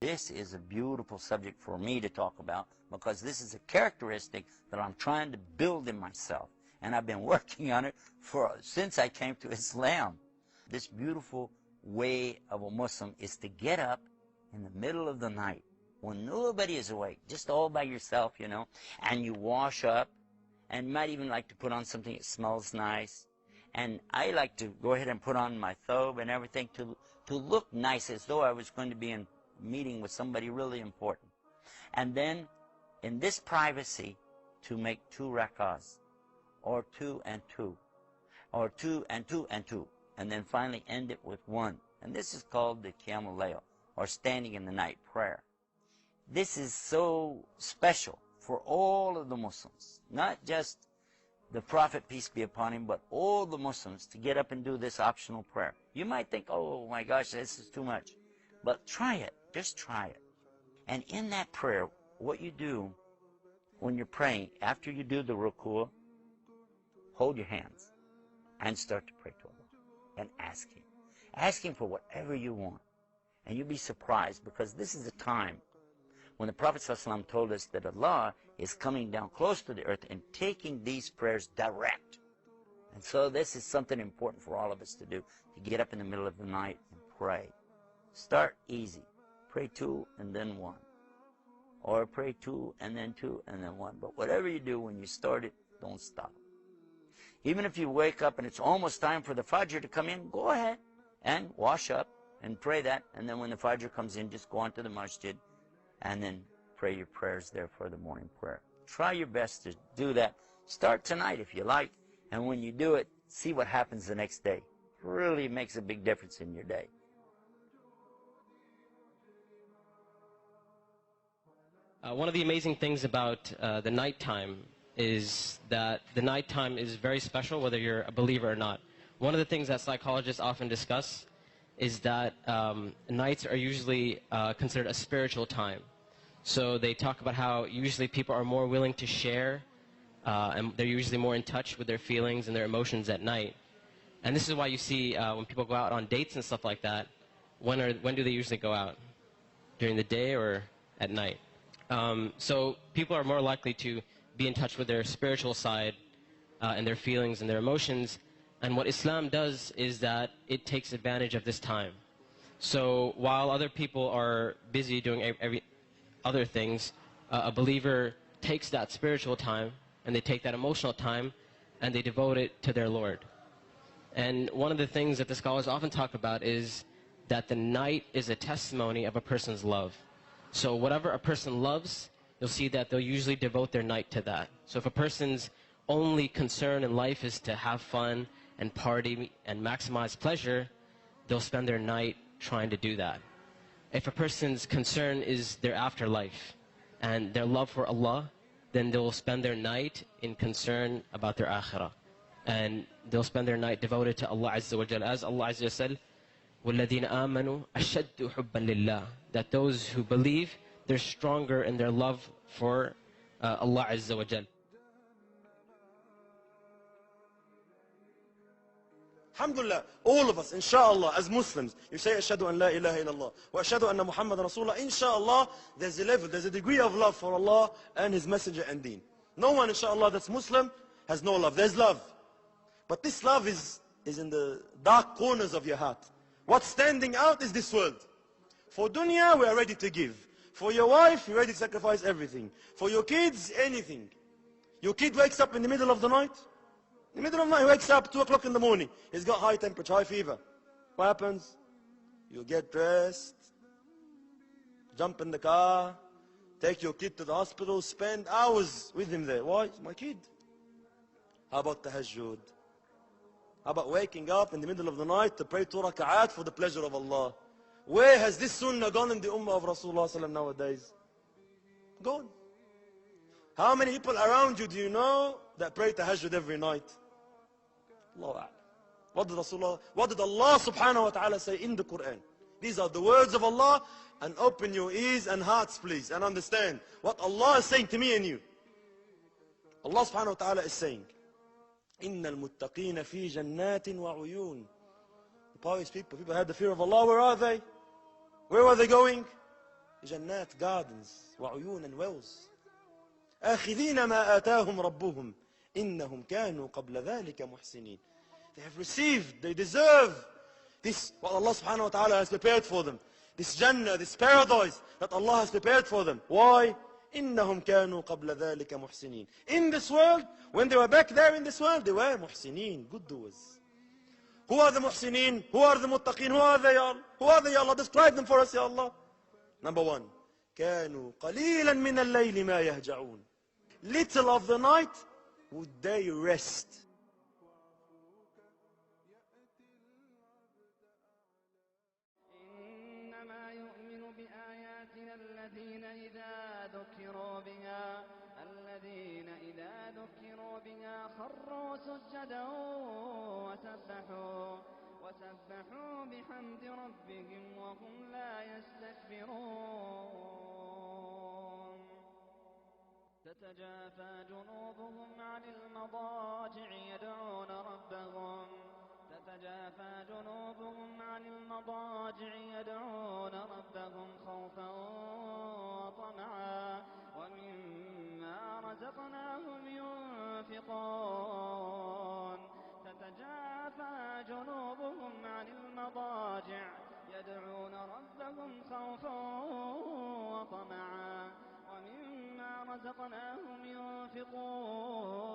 this is a beautiful subject for me to talk about, because this is a characteristic that I'm trying to build in myself. And I've been working on it since I came to Islam. This beautiful way of a Muslim is to get up in the middle of the night when nobody is awake, just all by yourself, you know, and you wash up, and you might even like to put on something that smells nice. And I like to go ahead and put on my thobe and everything to look nice, as though I was going to be in a meeting with somebody really important. And then, in this privacy, to make 2 rakahs, or 2 and 2, or 2 and 2 and 2, and then finally end it with 1. And this is called the Qiyamul Layl, or standing in the night prayer. This is so special for all of the Muslims, not just the Prophet, peace be upon him, but all the Muslims, to get up and do this optional prayer. You might think, oh my gosh, this is too much. But try it. Just try it. And in that prayer, what you do when you're praying, after you do the ruku', hold your hands and start to pray to Allah and ask Him. Ask Him for whatever you want. And you'll be surprised, because this is a time when the Prophet ﷺ told us that Allah is coming down close to the earth and taking these prayers direct. And so this is something important for all of us to do, to get up in the middle of the night and pray. Start easy. Pray 2 and then 1. Or pray 2 and then 2 and then 1. But whatever you do, when you start it, don't stop. Even if you wake up and it's almost time for the Fajr to come in, go ahead and wash up and pray that. And then when the Fajr comes in, just go on to the masjid and then pray your prayers there for the morning prayer. Try your best to do that. Start tonight if you like, and when you do it, see what happens the next day. It really makes a big difference in your day. One of the amazing things about the nighttime is that the nighttime is very special, whether you're a believer or not. One of the things that psychologists often discuss is that nights are usually considered a spiritual time. So they talk about how usually people are more willing to share, and they're usually more in touch with their feelings and their emotions at night. And this is why you see when people go out on dates and stuff like that, when do they usually go out? During the day or at night? So people are more likely to be in touch with their spiritual side and their feelings and their emotions. And what Islam does is that it takes advantage of this time. So while other people are busy doing other things, a believer takes that spiritual time and they take that emotional time and they devote it to their Lord. And one of the things that the scholars often talk about is that the night is a testimony of a person's love. So whatever a person loves, you'll see that they'll usually devote their night to that. So if a person's only concern in life is to have fun and party and maximize pleasure, they'll spend their night trying to do that. If a person's concern is their afterlife and their love for Allah, then they'll spend their night in concern about their akhirah. And they'll spend their night devoted to Allah Azza wa Jal. As Allah Azza wa Jal said, وَالَّذِينَ آمَنُوا أَشَدُّ حُبًّا لِلَّهِ. That those who believe, they're stronger in their love for Allah Azza wa Jal. Alhamdulillah, all of us, inshallah, as Muslims, you say, Ashhadu an la ilaha illallah, wa ashhadu anna Muhammad Rasulullah, inshallah, there's a level, there's a degree of love for Allah and His Messenger and Deen. No one, inshallah, that's Muslim has no love. There's love. But this love is in the dark corners of your heart. What's standing out is this world. For dunya, we are ready to give. For your wife, you're ready to sacrifice everything. For your kids, anything. Your kid wakes up in the middle of the night. In the middle of the night, he wakes up 2 o'clock in the morning. He's got high temperature, high fever. What happens? You get dressed, jump in the car, take your kid to the hospital, spend hours with him there. Why? It's my kid. How about tahajjud? How about waking up in the middle of the night to pray 2 raka'at for the pleasure of Allah? Where has this sunnah gone in the ummah of Rasulullah nowadays? Gone. How many people around you do you know that pray tahajjud every night? Allahu A'lam. What did Allah subhanahu wa ta'ala say in the Quran? These are the words of Allah, and open your ears and hearts please and understand what Allah is saying to me and you. Allah subhanahu wa ta'ala is saying, إِنَّ الْمُتَّقِينَ فِي جَنَّاتٍ وَعُيُونٍ. The pious people had the fear of Allah. Where are they? Where were they going? جنات, gardens, وعيون and wells. آخذين ما آتاهم ربهم إنهم كانوا قبل ذلك محسنين. They have received, they deserve this, what Allah subhanahu wa ta'ala has prepared for them. This Jannah, this paradise that Allah has prepared for them. Why? إنهم كانوا قبل ذلك محسنين. In this world, when they were back there in this world, they were محسنين, good doers. Who are the محسنين? Who are the muttaqin? Who are they, Ya Allah? Who are they, Ya Allah? Describe them for us, Ya Allah. Number one, كانوا قليلا من الليل ما يهجعون. Little of the night would they rest. إنما يؤمن بآياتنا الذين إذا ذكروا بها خروا سجدا وسبحوا بحمد ربهم وهم لا يستكبرون. تتجافى جنوبهم عن المضاجع يدعون ربهم خوفا وطمعا ومما رزقناهم ينفقون. تتجافى جنوبهم عن المضاجع يدعون ربهم خوفا وطمعا ومما رزقناهم ينفقون.